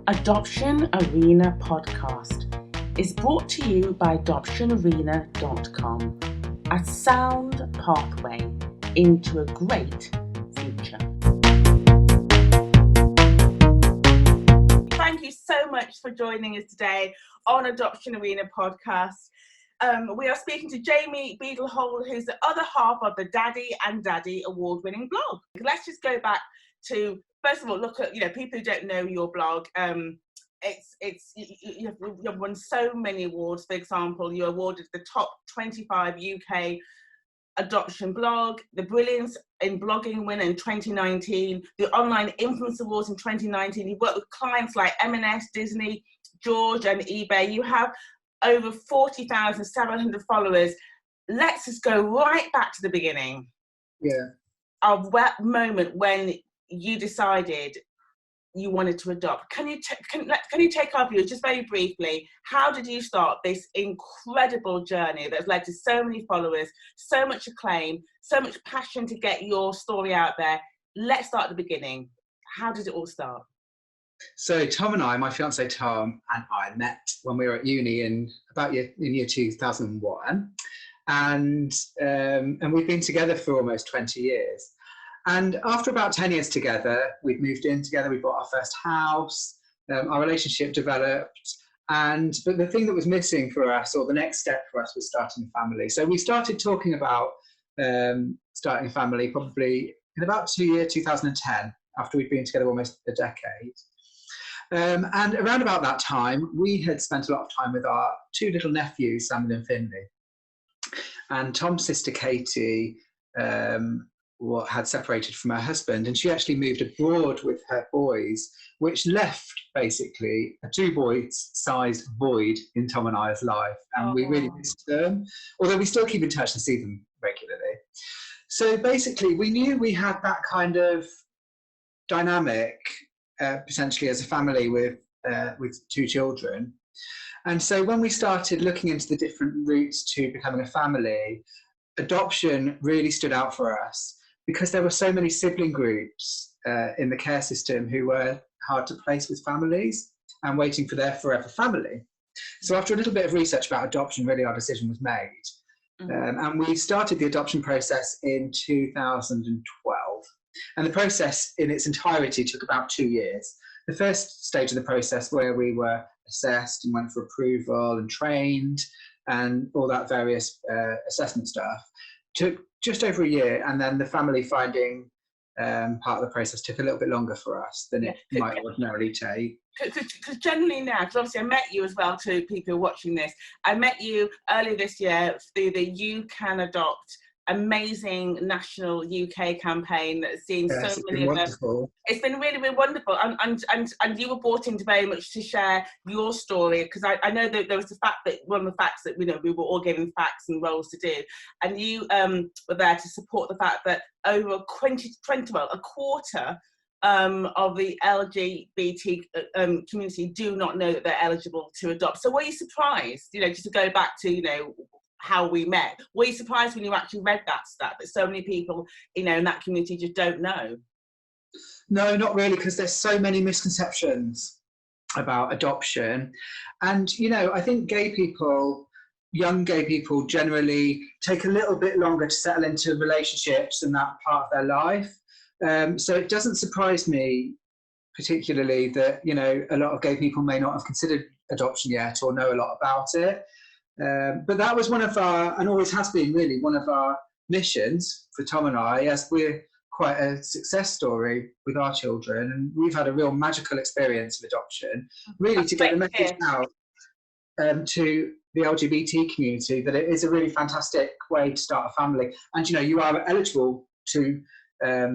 Adoption Arena podcast is brought to you by adoptionarena.com, a sound pathway into a great future. Thank you so much for joining us today on Adoption Arena podcast. We are speaking to Jamie Beadle-Hole, who's the other half of the Daddy and Daddy award-winning blog. Let's just go back to, first of all, look at, people who don't know your blog. You've won so many awards. For example, you awarded the top 25 UK adoption blog, the Brilliance in Blogging winner in 2019, the Online Influence Awards in 2019. You've worked with clients like M&S, Disney, George and eBay. You have over 40,700 followers. Let's just go right back to the beginning. Yeah. Of that moment when you decided you wanted to adopt. Can you take our viewers just very briefly? How did you start this incredible journey that's led to so many followers, so much acclaim, so much passion to get your story out there? Let's start at the beginning. How did it all start? So Tom and I, my fiance Tom and I, met when we were at uni in year 2001, and we've been together for almost 20 years. And after about 10 years together, we'd moved in together, we bought our first house, our relationship developed. But the thing that was missing for us, or the next step for us, was starting a family. So we started talking about starting a family probably in about 2010, after we'd been together almost a decade. And around about that time, we had spent a lot of time with our two little nephews, Samuel and Finley. And Tom's sister Katie had separated from her husband, and she actually moved abroad with her boys, which left basically a two-boy-sized void in Tom and I's life, and we really missed them, although we still keep in touch and see them regularly. So basically we knew we had that kind of dynamic potentially as a family with two children. And so when we started looking into the different routes to becoming a family, adoption really stood out for us, because there were so many sibling groups in the care system who were hard to place with families and waiting for their forever family. So after a little bit of research about adoption, really our decision was made. And we started the adoption process in 2012. And the process in its entirety took about 2 years. The first stage of the process, where we were assessed and went for approval and trained and all that various assessment stuff, took just over a year, and then the family finding part of the process took a little bit longer for us than it might ordinarily take. Because generally now, because obviously I met you as well, to people who are watching this, I met you earlier this year through the You Can Adopt amazing national UK campaign that's seen so many of them. It's been really, really wonderful, and you were brought in very much to share your story, because I know that there was the fact that one of the facts that we were all given facts and roles to do, and you were there to support the fact that over a quarter of the LGBT community do not know that they're eligible to adopt. So were you surprised, just to go back to how we met, were you surprised when you actually read that stat, that so many people in that community just don't know? No, not really, because there's so many misconceptions about adoption. And I think young gay people generally take a little bit longer to settle into relationships and that part of their life. So it doesn't surprise me particularly that a lot of gay people may not have considered adoption yet or know a lot about it. But that was one of our, and always has been really, one of our missions for Tom and I, as we're quite a success story with our children, and we've had a real magical experience of adoption, really. That's to get the message out to the LGBT community that it is a really fantastic way to start a family. And you are eligible to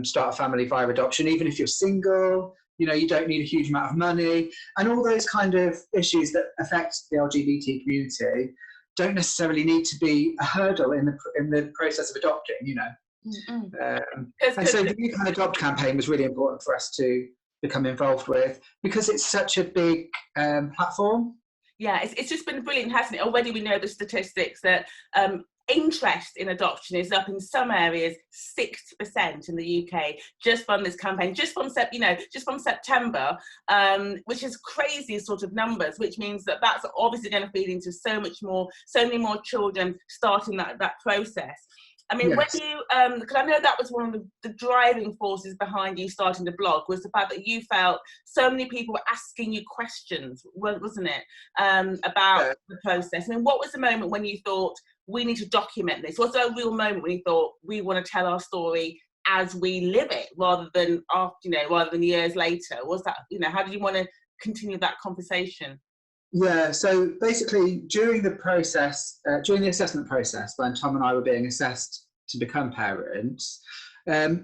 start a family via adoption, even if you're single. You don't need a huge amount of money, and all those kind of issues that affect the LGBT community don't necessarily need to be a hurdle in the process of adopting. And so the You Can Adopt campaign was really important for us to become involved with, because it's such a big platform. Yeah, it's just been brilliant, hasn't it? Already we know the statistics that interest in adoption is up in some areas 60% in the UK just from this campaign, just from September, which is crazy sort of numbers, which means that that's obviously going to feed into so many more children starting that process. I mean, Yes. when you, because I know that was one of the driving forces behind you starting the blog, was the fact that you felt so many people were asking you questions, wasn't it, about the process? I mean, what was the moment when you thought, we need to document this? Was there a real moment when you thought, we want to tell our story as we live it, rather than years later? Was that, how did you want to continue that conversation? Yeah, so basically during the assessment process, when Tom and I were being assessed to become parents,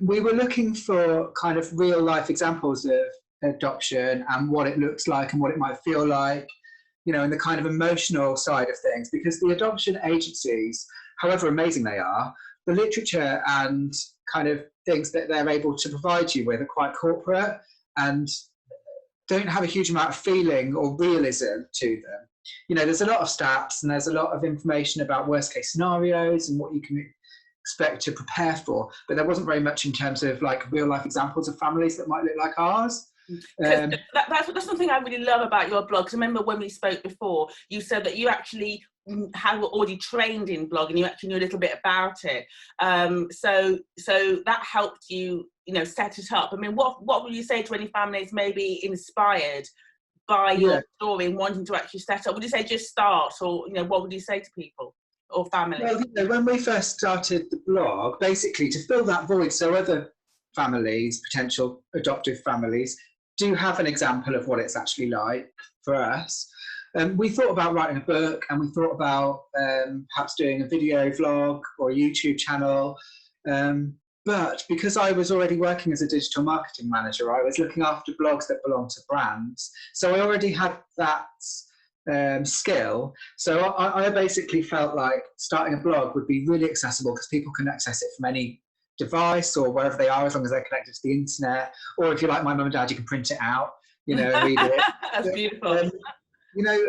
we were looking for kind of real life examples of adoption and what it looks like and what it might feel like, and the kind of emotional side of things, because the adoption agencies, however amazing they are, the literature and kind of things that they're able to provide you with are quite corporate and don't have a huge amount of feeling or realism to them. There's a lot of stats and there's a lot of information about worst case scenarios and what you can expect to prepare for, but there wasn't very much in terms of like real life examples of families that might look like ours. That's something I really love about your blog. 'Cause I remember when we spoke before, you said that you actually had already trained in blogging, you actually knew a little bit about it. So that helped you, set it up. I mean, what would you say to any families maybe inspired by your story and wanting to actually set up? Would you say just start, or what would you say to people or families? Well, when we first started the blog, basically to fill that void, so other families, potential adoptive families, do have an example of what it's actually like for us. We thought about writing a book, and we thought about perhaps doing a video vlog or a YouTube channel. But because I was already working as a digital marketing manager, I was looking after blogs that belong to brands. So I already had that skill. So I basically felt like starting a blog would be really accessible because people can access it from any device or wherever they are, as long as they're connected to the internet. Or if you're like my mum and dad, you can print it out, and read it. That's beautiful.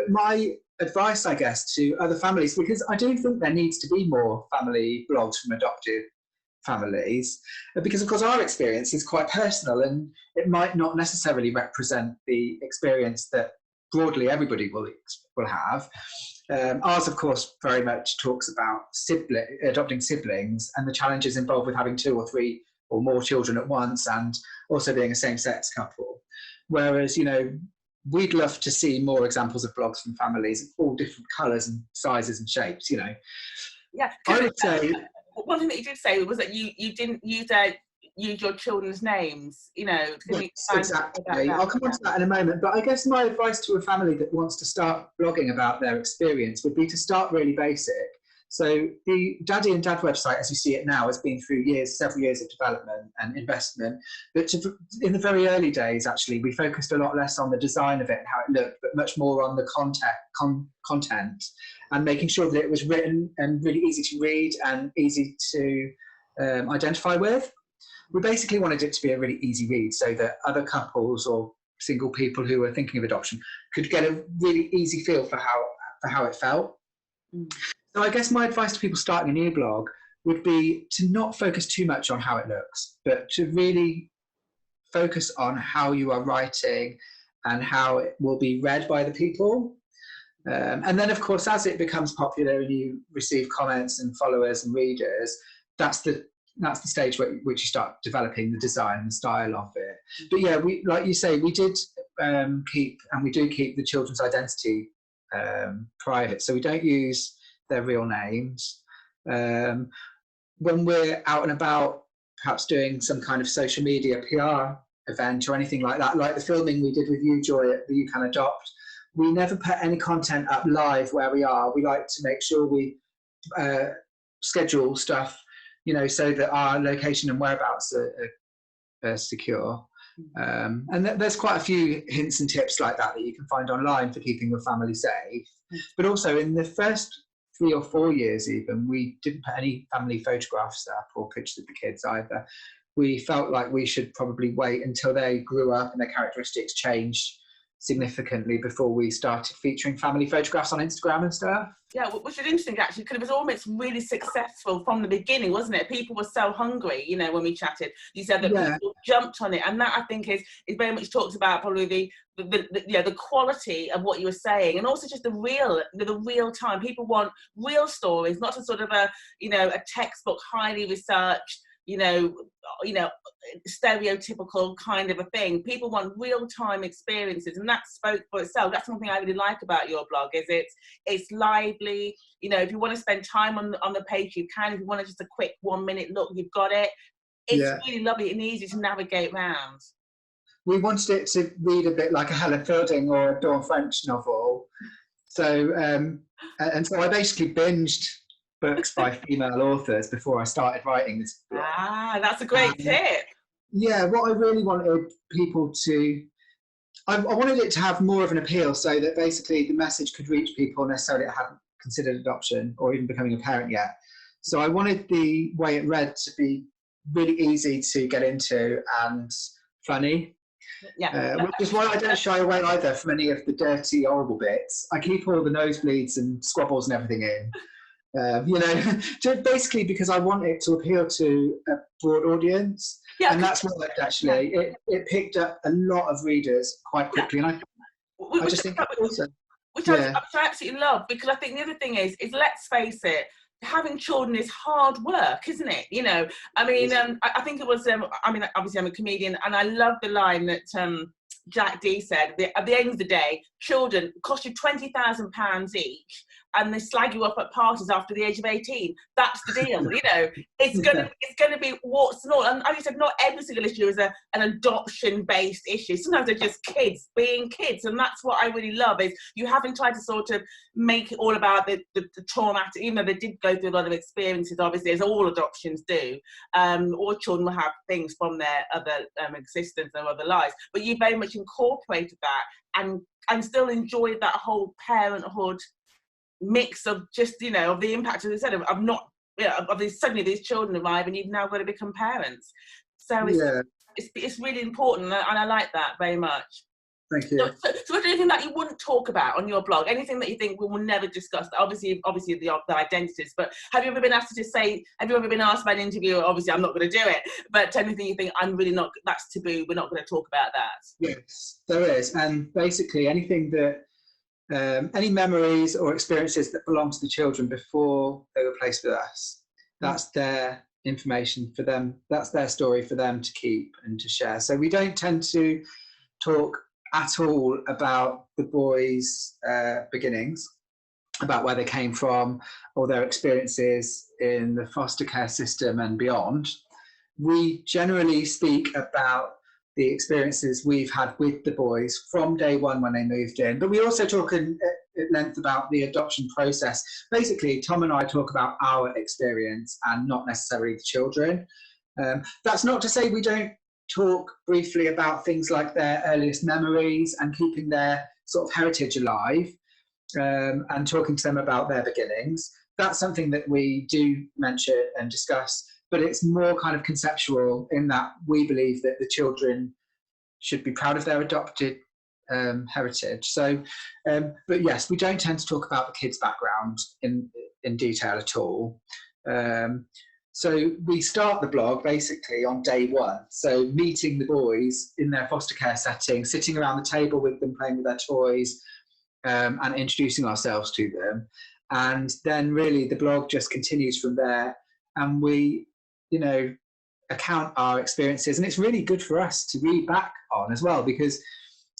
My advice, I guess, to other families, because I do think there needs to be more family blogs from adoptive families, because of course our experience is quite personal and it might not necessarily represent the experience that broadly everybody will have. Ours, of course, very much talks about adopting siblings and the challenges involved with having 2 or 3 or more children at once, and also being a same-sex couple. Whereas, we'd love to see more examples of blogs from families of all different colours and sizes and shapes. Yeah, I would say one thing that you did say was that you didn't use your children's names. Exactly. I'll come on to that in a moment. But I guess my advice to a family that wants to start blogging about their experience would be to start really basic. So the Daddy and Dad website, as you see it now, has been through several years of development and investment. But in the very early days, actually, we focused a lot less on the design of it and how it looked, but much more on the content and making sure that it was written and really easy to read and easy to identify with. We basically wanted it to be a really easy read so that other couples or single people who were thinking of adoption could get a really easy feel for how it felt. So I guess my advice to people starting a new blog would be to not focus too much on how it looks, but to really focus on how you are writing and how it will be read by the people. And then, of course, as it becomes popular and you receive comments and followers and readers, that's the stage which you start developing the design and the style of it. But yeah, like you say, we did keep, and we do keep, the children's identity private. So we don't use their real names. When we're out and about, perhaps doing some kind of social media PR event or anything like that, like the filming we did with you, Joy, at the You Can Adopt, we never put any content up live where we are. We like to make sure we schedule stuff, so that our location and whereabouts are secure. And there's quite a few hints and tips like that you can find online for keeping your family safe. But also in the first 3 or 4 years even, we didn't put any family photographs up or pictures of the kids either. We felt like we should probably wait until they grew up and their characteristics changed significantly before we started featuring family photographs on Instagram and stuff. Yeah, which is interesting actually, because it was almost really successful from the beginning, wasn't it? People were so hungry, you know, when we chatted. You said that people jumped on it, and that I think is very much talks about probably the quality of what you were saying, and also just the real time. People want real stories, not a sort of a textbook, highly researched, stereotypical kind of a thing. People want real-time experiences, and that spoke for itself. That's one thing I really like about your blog, is it's lively. You know, if you want to spend time on the page, you can. If you want just a quick 1 minute look, you've got it. It's really lovely and easy to navigate around. We wanted it to read a bit like a Helen Fielding or a Dawn French novel. So and so I basically binged books by female authors before I started writing this blog. That's a great tip. Yeah, what I really wanted people to, I wanted it to have more of an appeal, so that basically the message could reach people necessarily that hadn't considered adoption or even becoming a parent yet. So I wanted the way it read to be really easy to get into and funny. Which is why I don't shy away either from any of the dirty, horrible bits. I keep all the nosebleeds and squabbles and everything in. Just basically because I want it to appeal to a broad audience, and that's what actually it picked up a lot of readers quite quickly, and I just think which I absolutely love, because I think the other thing is let's face it, having children is hard work, isn't it? You know, I mean, I think it was obviously I'm a comedian, and I love the line that Jack D said, at the end of the day, children cost you £20,000 each, and they slag you up at parties after the age of 18. That's the deal. You know, it's gonna be warts and all. And as you said, not every single issue is an adoption-based issue. Sometimes they're just kids being kids, and that's what I really love, is you haven't tried to sort of make it all about the traumatic, even though they did go through a lot of experiences, obviously, as all adoptions do. All children will have things from their other existence and other lives, but you very much incorporated that and still enjoyed that whole parenthood mix of just, of the impact, as I said, of not, of these, suddenly these children arrive and you've now got to become parents. So it's really important, and I like that very much. Thank you. So is there anything that you wouldn't talk about on your blog? Anything that you think we will never discuss? Obviously the identities, but have you ever been asked to just say, have you ever been asked by an interviewer, obviously I'm not going to do it, but anything you think, I'm really not, that's taboo, we're not going to talk about that? Yes, there is. And basically anything that, any memories or experiences that belong to the children before they were placed with us, that's their information for them, that's their story for them to keep and to share. So we don't tend to talk at all about the boys' beginnings, about where they came from or their experiences in the foster care system and beyond. We generally speak about the experiences we've had with the boys from day one when they moved in, but we also talk at length about the adoption process. Basically, Tom and I talk about our experience and not necessarily the children. That's not to say we don't talk briefly about things like their earliest memories and keeping their sort of heritage alive, and talking to them about their beginnings. That's something that we do mention and discuss, but it's more kind of conceptual in that we believe that the children should be proud of their adopted heritage. So, but yes, we don't tend to talk about the kids' background in detail at all. So we start the blog basically on day one. So meeting the boys in their foster care setting, sitting around the table with them, playing with their toys, and introducing ourselves to them. And then really the blog just continues from there. And we, account our experiences. And it's really good for us to read back on as well, because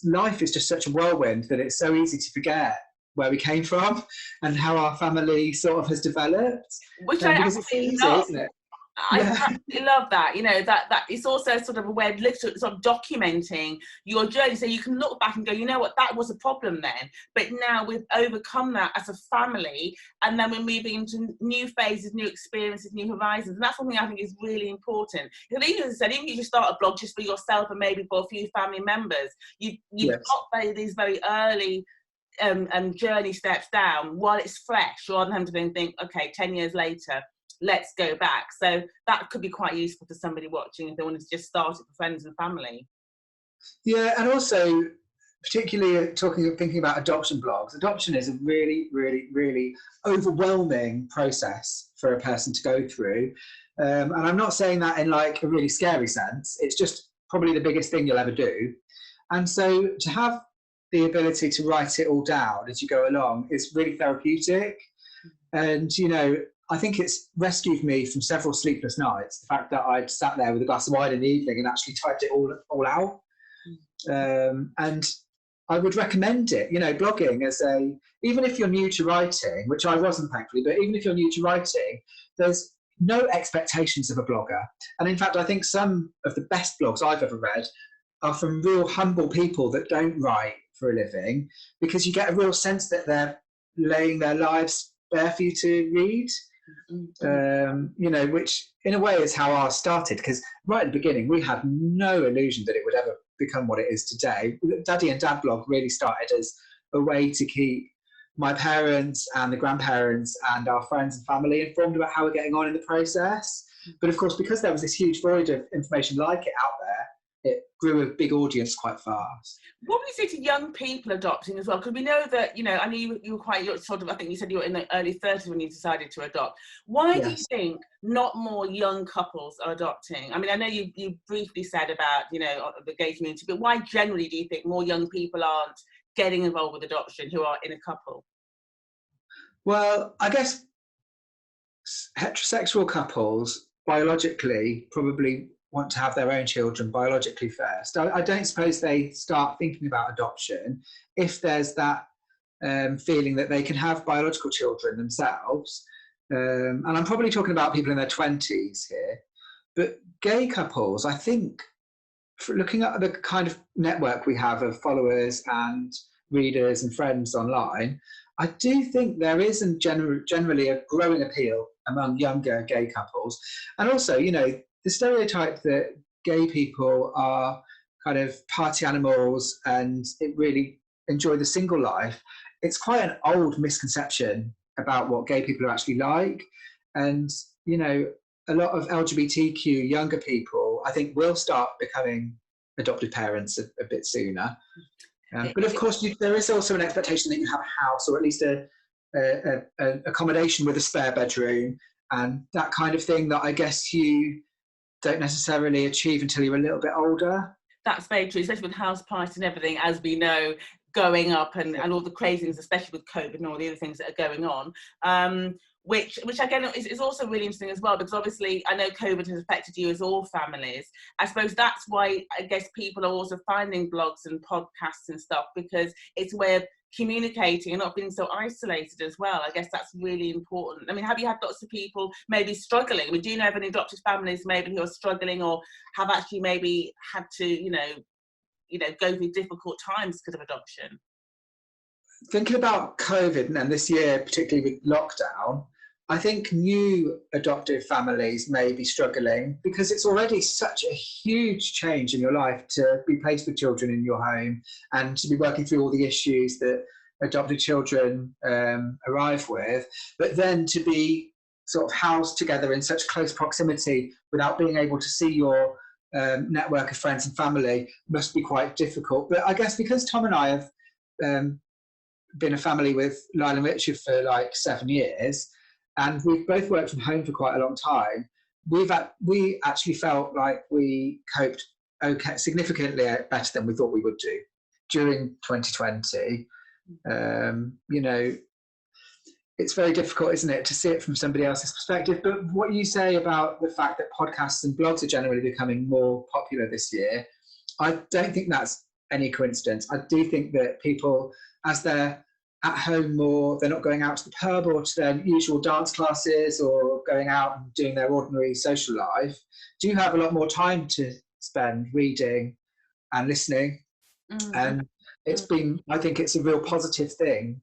life is just such a whirlwind that it's so easy to forget where we came from and how our family sort of has developed. Which I absolutely love. Isn't it? I absolutely love that. That it's also sort of a way of sort of documenting your journey, so you can look back and go, you know what, that was a problem then, but now we've overcome that as a family, and then we're moving into new phases, new experiences, new horizons, and that's something I think is really important. Because even as I said, even if you start a blog just for yourself and maybe for a few family members, you've got these very early journey steps down while it's fresh, rather than having to then think, okay, 10 years later, let's go back. So that could be quite useful to somebody watching if they want to just start it for friends and family. Yeah, and also particularly thinking about adoption blogs. Adoption is a really, really, really overwhelming process for a person to go through. And I'm not saying that in like a really scary sense. It's just probably the biggest thing you'll ever do. And so to have the ability to write it all down as you go along is really therapeutic. And, you know, I think it's rescued me from several sleepless nights. The fact that I'd sat there with a glass of wine in the evening and actually typed it all out. And I would recommend it, you know, blogging even if you're new to writing, which I wasn't thankfully, but even if you're new to writing, there's no expectations of a blogger. And in fact, I think some of the best blogs I've ever read are from real humble people that don't write for a living, because you get a real sense that they're laying their lives bare for you to read. You know, which in a way is how ours started, because right at the beginning we had no illusion that it would ever become what it is today. Daddy and Dad blog really started as a way to keep my parents and the grandparents and our friends and family informed about how we're getting on in the process. But of course, because there was this huge void of information like it out there, it grew a big audience quite fast. What would you say to young people adopting as well? Because we know that, you know, I know you were quite sort of, I think you said you were in the early 30s when you decided to adopt. Why do you think not more young couples are adopting? I mean, I know you briefly said about, you know, the gay community, but why generally do you think more young people aren't getting involved with adoption who are in a couple? Well, I guess heterosexual couples biologically probably want to have their own children biologically first. I don't suppose they start thinking about adoption if there's that feeling that they can have biological children themselves. And I'm probably talking about people in their 20s here. But gay couples, I think, looking at the kind of network we have of followers and readers and friends online, I do think there is generally a growing appeal among younger gay couples. And also, you know, the stereotype that gay people are kind of party animals and really enjoy the single life, it's quite an old misconception about what gay people are actually like. And, you know, a lot of LGBTQ younger people, I think, will start becoming adoptive parents a bit sooner. But of course, there is also an expectation that you have a house, or at least a accommodation with a spare bedroom and that kind of thing that I guess you don't necessarily achieve until you're a little bit older. That's very true, especially with house prices and everything, as we know, going up and all the craziness, especially with COVID and all the other things that are going on. Which again is also really interesting as well, because obviously I know COVID has affected you as all families. I suppose that's why I guess people are also finding blogs and podcasts and stuff, because it's a way of communicating and not being so isolated as well. I guess that's really important. I mean, have you had lots of people maybe struggling? We do know of any adopted families maybe who are struggling or have actually maybe had to, you know, go through difficult times because of adoption? Thinking about COVID and this year, particularly with lockdown, I think new adoptive families may be struggling because it's already such a huge change in your life to be placed with children in your home and to be working through all the issues that adopted children arrive with, but then to be sort of housed together in such close proximity without being able to see your network of friends and family must be quite difficult. But I guess because Tom and I have been a family with Lyle and Richard for like 7 years, and we've both worked from home for quite a long time, we actually felt like we coped significantly better than we thought we would do during 2020. You know, it's very difficult, isn't it, to see it from somebody else's perspective. But what you say about the fact that podcasts and blogs are generally becoming more popular this year, I don't think that's any coincidence. I do think that people, as they're at home more, they're not going out to the pub or to their usual dance classes or going out and doing their ordinary social life, do have a lot more time to spend reading and listening. And it's been, I think it's a real positive thing,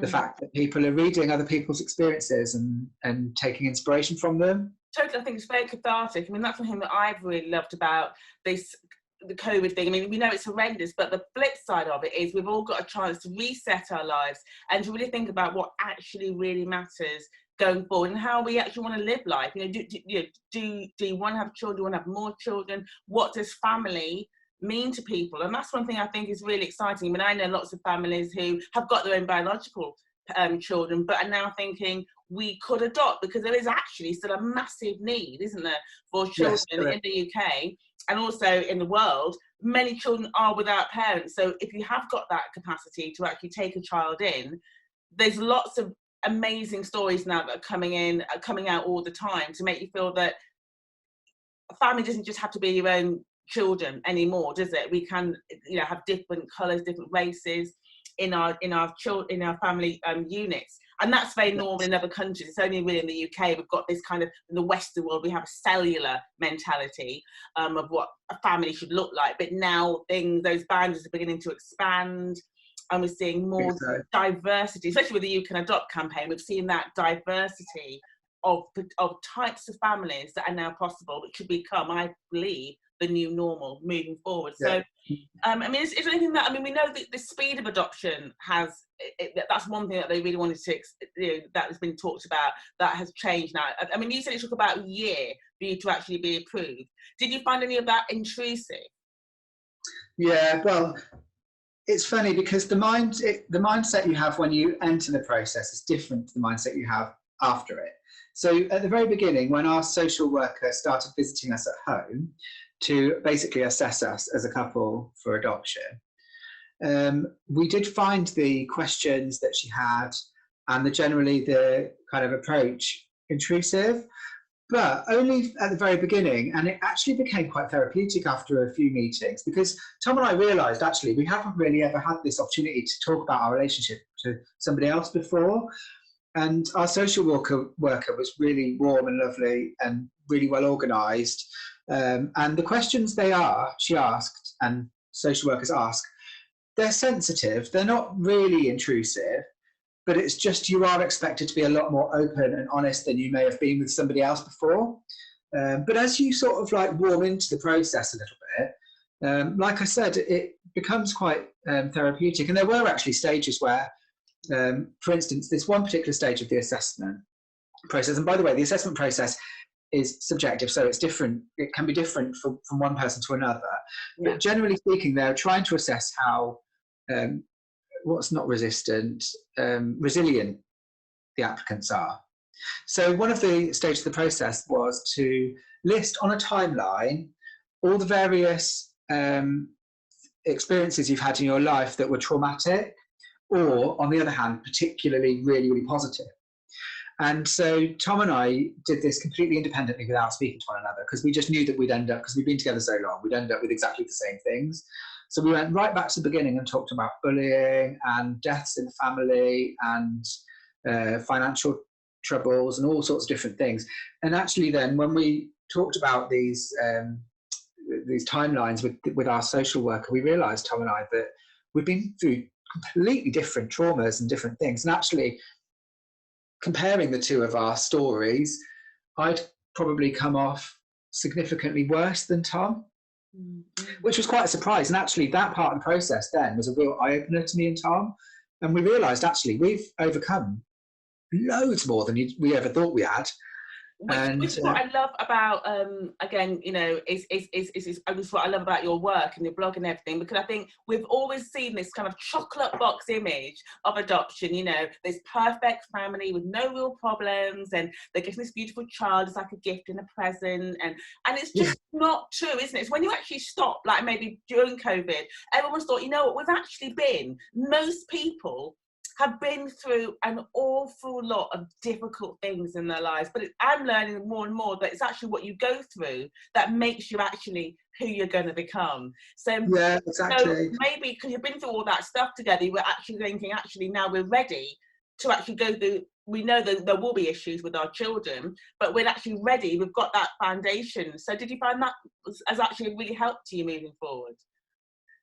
the fact that people are reading other people's experiences and taking inspiration from them. Totally, I think it's very cathartic. I mean, that's something that I've really loved about the COVID thing. I mean, we know it's horrendous, but the flip side of it is we've all got a chance to reset our lives and to really think about what actually really matters going forward and how we actually want to live life. You know, do you want to have children? Do you want to have more children? What does family mean to people. And that's one thing I think is really exciting. I mean, I know lots of families who have got their own biological children, but are now thinking we could adopt, because there is actually still a massive need, isn't there, for children in the UK and also in the world. Many children are without parents. So if you have got that capacity to actually take a child in, there's lots of amazing stories now that are coming out all the time to make you feel that a family doesn't just have to be your own children anymore, does it? We can, you know, have different colours, different races in our family units, and that's very normal in other countries. It's only really in the UK we've got this kind of, in the Western world we have a cellular mentality of what a family should look like, but now those boundaries are beginning to expand, and we're seeing more diversity, especially with the You Can Adopt campaign. We've seen that diversity of types of families that are now possible, which should become, I believe, the new normal moving forward. So I mean, is there anything that, I mean, we know that the speed of adoption that's one thing that they really wanted to, that has been talked about, that has changed now. I mean, you said it took about a year for you to actually be approved. Did you find any of that intrusive? Yeah, well, it's funny because the mindset you have when you enter the process is different to the mindset you have after it. So at the very beginning, when our social worker started visiting us at home to basically assess us as a couple for adoption, we did find the questions that she had and generally the kind of approach intrusive, but only at the very beginning. And it actually became quite therapeutic after a few meetings, because Tom and I realised actually we haven't really ever had this opportunity to talk about our relationship to somebody else before. And our social worker was really warm and lovely and really well organised. And the questions she asked, and social workers ask, they're sensitive. They're not really intrusive, but it's just you are expected to be a lot more open and honest than you may have been with somebody else before. But as you sort of like warm into the process a little bit, like I said, it becomes quite therapeutic. And there were actually stages where, for instance, this one particular stage of the assessment process, and by the way, the assessment process is subjective, so it's different. It can be different from one person to another. Yeah. But generally speaking, they're trying to assess how, what's not resistant, resilient the applicants are. So one of the stages of the process was to list on a timeline all the various experiences you've had in your life that were traumatic, or on the other hand, particularly really, really positive. And so Tom and I did this completely independently without speaking to one another, because we just knew that we'd end up, because we've been together so long, we'd end up with exactly the same things. So we went right back to the beginning and talked about bullying and deaths in the family and financial troubles and all sorts of different things. And actually then when we talked about these timelines with our social worker, we realised, Tom and I, that we've been through completely different traumas and different things. And actually, comparing the two of our stories, I'd probably come off significantly worse than Tom, which was quite a surprise. And actually that part of the process then was a real eye-opener to me and Tom. And we realised actually we've overcome loads more than we ever thought we had. Which is what I love about, again, you know, is what I love about your work and your blog and everything, because I think we've always seen this kind of chocolate box image of adoption, you know, this perfect family with no real problems, and they're getting this beautiful child, it's like a gift and a present, and it's just not true, isn't it? It's when you actually stop, like maybe during COVID, everyone's thought, you know what, we've actually most people have been through an awful lot of difficult things in their lives. But I'm learning more and more that it's actually what you go through that makes you actually who you're going to become. So yeah, exactly. Maybe because you've been through all that stuff together, you were actually thinking, actually, now we're ready to actually go through. We know that there will be issues with our children, but we're actually ready. We've got that foundation. So did you find that has actually really helped you moving forward?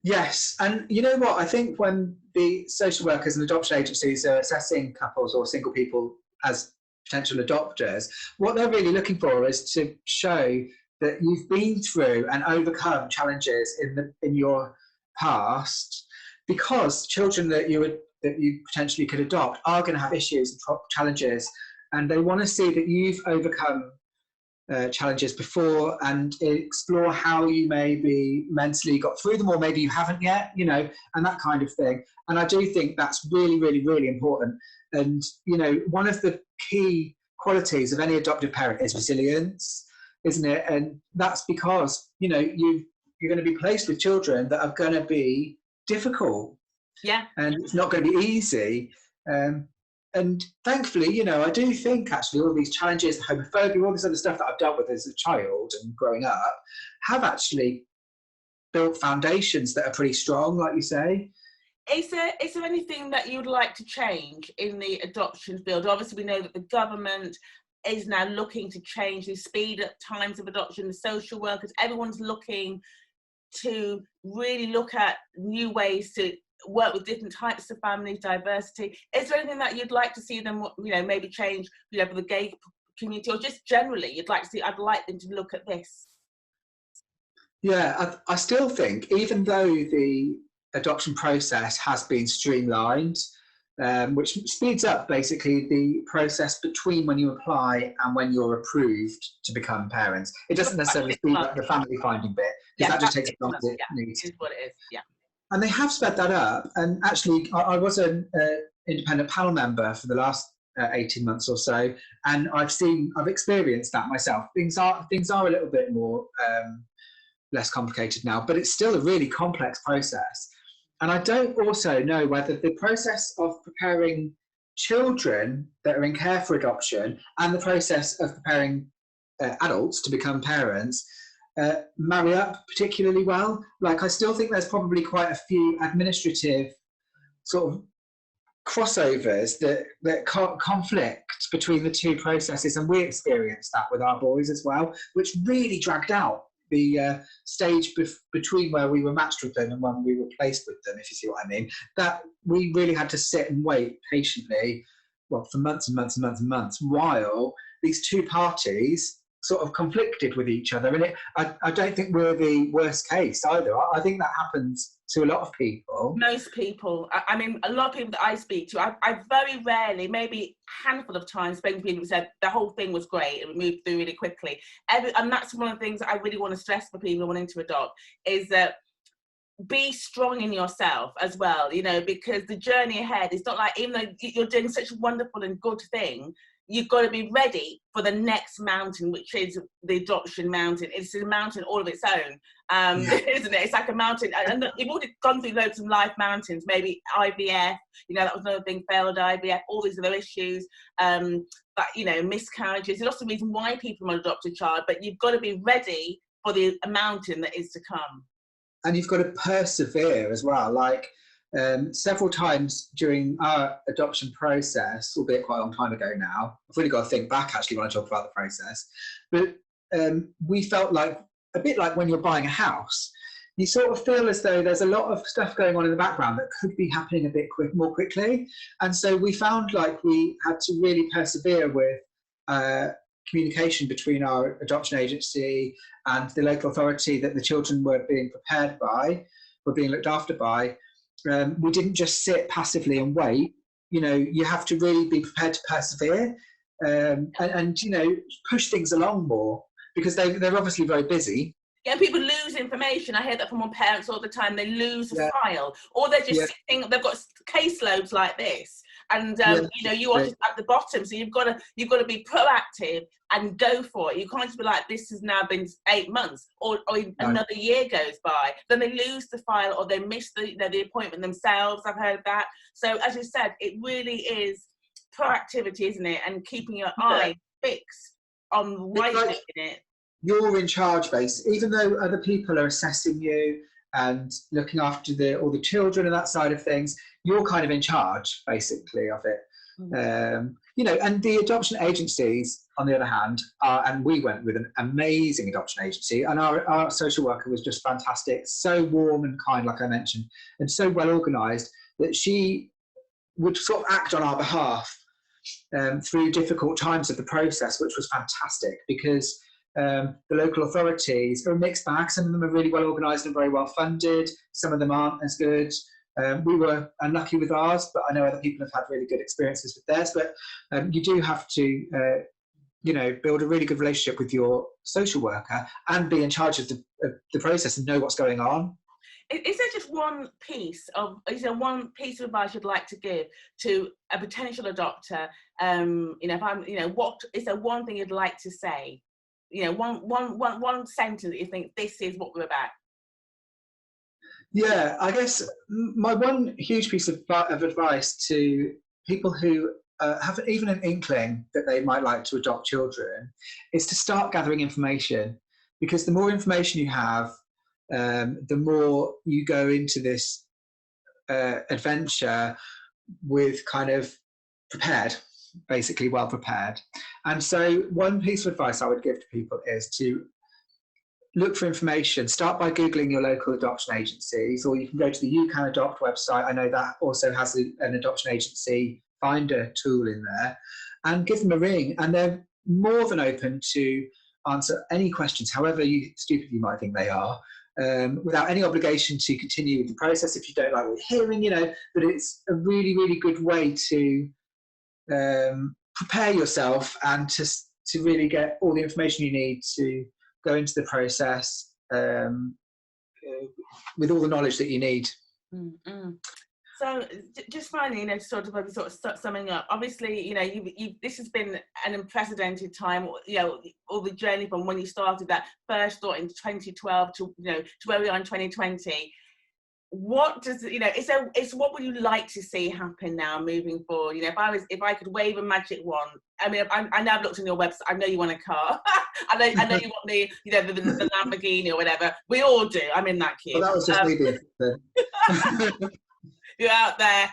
Yes, and you know what? I think when the social workers and adoption agencies are assessing couples or single people as potential adopters, what they're really looking for is to show that you've been through and overcome challenges in your past, because children that you potentially could adopt are going to have issues and challenges, and they want to see that you've overcome challenges before and explore how you maybe mentally got through them, or maybe you haven't yet, you know, and that kind of thing. And I do think that's really, really, really important. And, you know, one of the key qualities of any adoptive parent is resilience, isn't it? And that's because, you know, you're going to be placed with children that are going to be difficult. Yeah. And it's not going to be easy. And thankfully, you know, I do think actually all these challenges, the homophobia, all this other stuff that I've dealt with as a child and growing up, have actually built foundations that are pretty strong, like you say. Is there anything that you'd like to change in the adoption field? Obviously, we know that the government is now looking to change the speed up times of adoption, the social workers, everyone's looking to really look at new ways to work with different types of families, diversity. Is there anything that you'd like to see them, you know, maybe change, you know, for the gay community, or just generally you'd like to see, I'd like them to look at this? Yeah, I still think, even though the adoption process has been streamlined, which speeds up basically the process between when you apply and when you're approved to become parents. It doesn't necessarily speed up the family finding bit, because that just takes as long as it needs. Is what it is, yeah. And they have sped that up. And actually, I was an independent panel member for the last 18 months or so, and I've experienced that myself. Things are a little bit more less complicated now, but it's still a really complex process. And I don't also know whether the process of preparing children that are in care for adoption and the process of preparing adults to become parents marry up particularly well. Like, I still think there's probably quite a few administrative sort of crossovers that conflict between the two processes, and we experienced that with our boys as well, which really dragged out the stage between where we were matched with them and when we were placed with them, if you see what I mean. That we really had to sit and wait patiently, well, for months and months and months and months, while these two parties sort of conflicted with each other. And I don't think we're the worst case either. I think that happens to a lot of people. Most people. I mean, a lot of people that I speak to, I very rarely, maybe a handful of times, spoken to people who said the whole thing was great and we moved through really quickly. And that's one of the things that I really want to stress for people wanting to adopt, is that be strong in yourself as well, you know, because the journey ahead is not like, even though you're doing such a wonderful and good thing, you've got to be ready for the next mountain, which is the adoption mountain. It's a mountain all of its own, isn't it? It's like a mountain. And you've already gone through loads of life mountains, maybe IVF, you know, that was another thing, failed IVF, all these other issues, but, you know, miscarriages. There's lots of reasons why people want to adopt a child, but you've got to be ready for the mountain that is to come. And you've got to persevere as well. Like, several times during our adoption process, albeit quite a long time ago now, I've really got to think back actually when I talk about the process, but we felt like, a bit like when you're buying a house, you sort of feel as though there's a lot of stuff going on in the background that could be happening a bit more quickly. And so we found like we had to really persevere with communication between our adoption agency and the local authority that the children were being prepared by, were being looked after by. We didn't just sit passively and wait. You know, you have to really be prepared to persevere and you know, push things along more, because they're obviously very busy. Yeah, people lose information. I hear that from my parents all the time. They lose a file, or they're just sitting, they've got caseloads like this, and you know, you are just at the bottom. So you've got to be proactive and go for it. You can't just be like, this has now been 8 months, or another year goes by. Then they lose the file, or they miss the appointment themselves. I've heard that. So as you said, it really is proactivity, isn't it? And keeping your eye fixed on why you're doing it. You're in charge, basically, even though other people are assessing you and looking after all the children and that side of things. You're kind of in charge, basically, of it. You know, and the adoption agencies, on the other hand, and we went with an amazing adoption agency, and our social worker was just fantastic, so warm and kind, like I mentioned, and so well organised that she would sort of act on our behalf through difficult times of the process, which was fantastic, because the local authorities are a mixed bag. Some of them are really well organised and very well funded. Some of them aren't as good. We were unlucky with ours, but I know other people have had really good experiences with theirs. But you do have to build a really good relationship with your social worker and be in charge of the process and know what's going on. Is there just one piece of advice you'd like to give to a potential adopter? What is there one thing you'd like to say? One sentence that you think this is what we're about. Yeah, I guess my one huge piece of advice to people who have even an inkling that they might like to adopt children is to start gathering information, because the more information you have, the more you go into this adventure with kind of prepared, basically well prepared. And so one piece of advice I would give to people is to look for information. Start by Googling your local adoption agencies, or you can go to the You Can Adopt website. I know that also has an adoption agency finder tool in there, and give them a ring. And they're more than open to answer any questions, however stupid you might think they are, without any obligation to continue with the process if you don't like what you're hearing, but it's a really, really good way to prepare yourself and to really get all the information you need to go into the process with all the knowledge that you need. Mm-hmm. So just finally, sort of summing up, obviously, this has been an unprecedented time, all the journey from when you started that first thought in 2012 to where we are in 2020. What does, what would you like to see happen now moving forward? If I could wave a magic wand, I mean, I know I've looked on your website, I know you want a car. I know you want the Lamborghini or whatever. We all do. I'm in that queue. Well, that was just me. You're out there.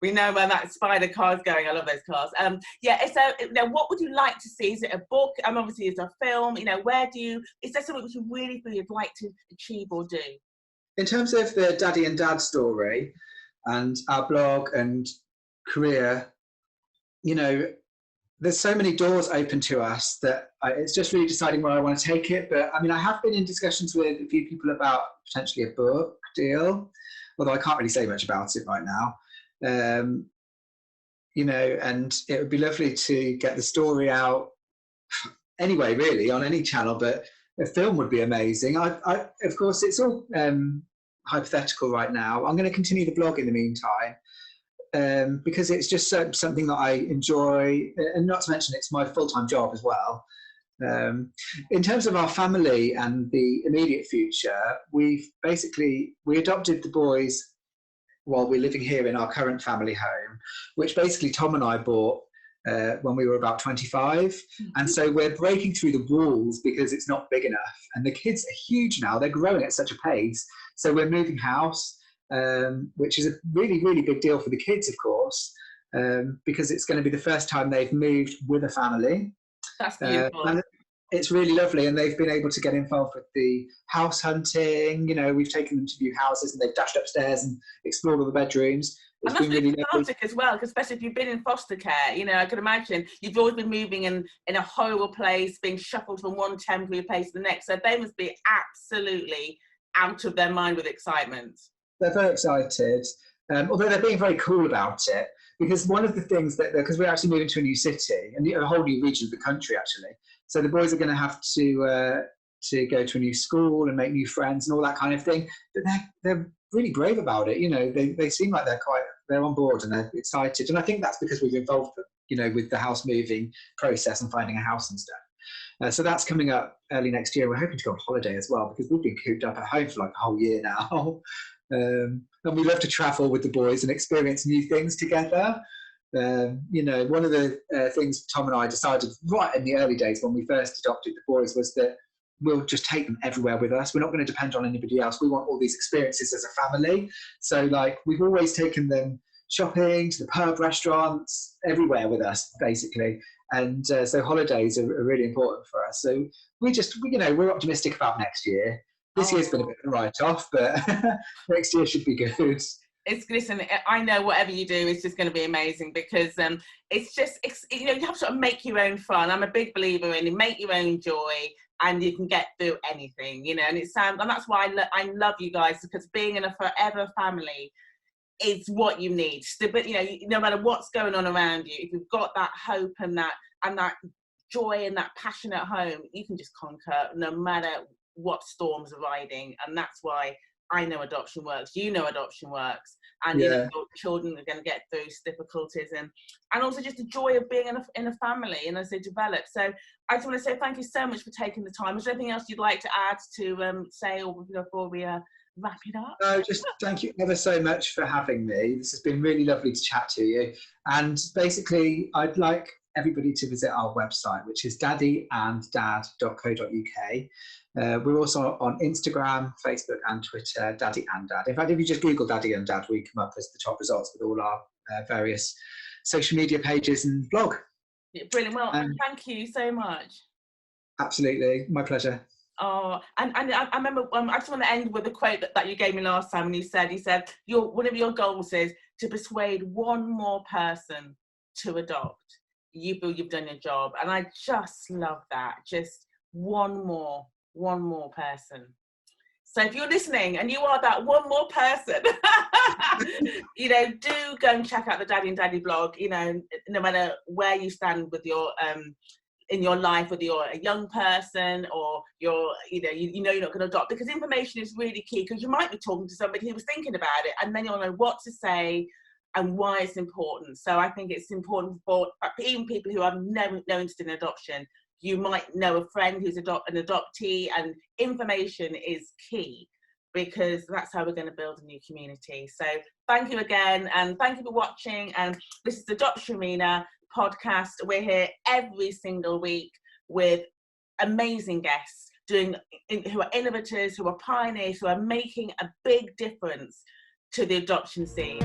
We know where that spider car is going. I love those cars. What would you like to see? Is it a book? Obviously, it's a film. Is there something which you really feel you'd like to achieve or do? In terms of the Daddy and Dad story and our blog and career, there's so many doors open to us that it's just really deciding where I want to take it. But I have been in discussions with a few people about potentially a book deal, although I can't really say much about it right now. And it would be lovely to get the story out anyway, really, on any channel, but a film would be amazing. Of course, it's all hypothetical right now. I'm going to continue the blog in the meantime, because it's just something that I enjoy, and not to mention it's my full-time job as well. In terms of our family and the immediate future, we adopted the boys while we're living here in our current family home, which basically Tom and I bought when we were about 25. Mm-hmm. And so we're breaking through the walls because it's not big enough. And the kids are huge now. They're growing at such a pace. So we're moving house, which is a really, really big deal for the kids, of course, because it's going to be the first time they've moved with a family. That's beautiful. And it's really lovely. And they've been able to get involved with the house hunting. We've taken them to view houses and they've dashed upstairs and explored all the bedrooms. And that's really cathartic as well, because especially if you've been in foster care, I could imagine you've always been moving in a horrible place, being shuffled from one temporary place to the next. So they must be absolutely out of their mind with excitement. They're very excited, although they're being very cool about it, because one of the things because we're actually moving to a new city and a whole new region of the country, actually. So the boys are going to have to go to a new school and make new friends and all that kind of thing. But they're really brave about it. They seem like they're on board and they're excited. And I think that's because we've involved them, with the house moving process and finding a house and stuff. So that's coming up early next year. We're hoping to go on holiday as well, because we've been cooped up at home for like a whole year now. And we love to travel with the boys and experience new things together. One of the things Tom and I decided right in the early days when we first adopted the boys was that we'll just take them everywhere with us. We're not going to depend on anybody else. We want all these experiences as a family. So we've always taken them shopping, to the pub, restaurants, everywhere with us, basically. And so holidays are really important for us. So we're optimistic about next year. This year's been a bit of a write-off, but next year should be good. Listen, I know whatever you do is just going to be amazing, because you have to sort of make your own fun. I'm a big believer in make your own joy, and you can get through anything, and that's why I love you guys, because being in a forever family is what you need. But no matter what's going on around you, if you've got that hope and that joy and that passion at home, you can just conquer no matter what storms are riding. And that's why I know adoption works, you know adoption works, and you know your children are going to get those difficulties, and also just the joy of being in a family and as they develop. So I just want to say thank you so much for taking the time. Is there anything else you'd like to add to say or before we wrap it up? No, just thank you ever so much for having me. This has been really lovely to chat to you. And basically, I'd like everybody to visit our website, which is daddyanddad.co.uk. We're also on Instagram, Facebook and Twitter, Daddy and Dad. In fact, if you just Google Daddy and Dad, we come up as the top results with all our various social media pages and blog. Brilliant. Well, thank you so much. Absolutely. My pleasure. Oh, and I remember, I just want to end with a quote that you gave me last time when he said, one of your goals is to persuade one more person to adopt. You feel you've done your job. And I just love that. Just one more person. So if you're listening and you are that one more person, you know, do go and check out the Daddy and Daddy blog, you know, no matter where you stand with your, in your life, whether you're a young person or you're you're not going to adopt, because information is really key, because you might be talking to somebody who was thinking about it, and then you'll know what to say and why it's important. So I think it's important for even people who have no interest in adoption. You might know a friend who's an adoptee, and information is key, because that's how we're going to build a new community. So thank you again, and thank you for watching. And this is the Adoption Arena podcast. We're here every single week with amazing guests who are innovators, who are pioneers, who are making a big difference to the adoption scene.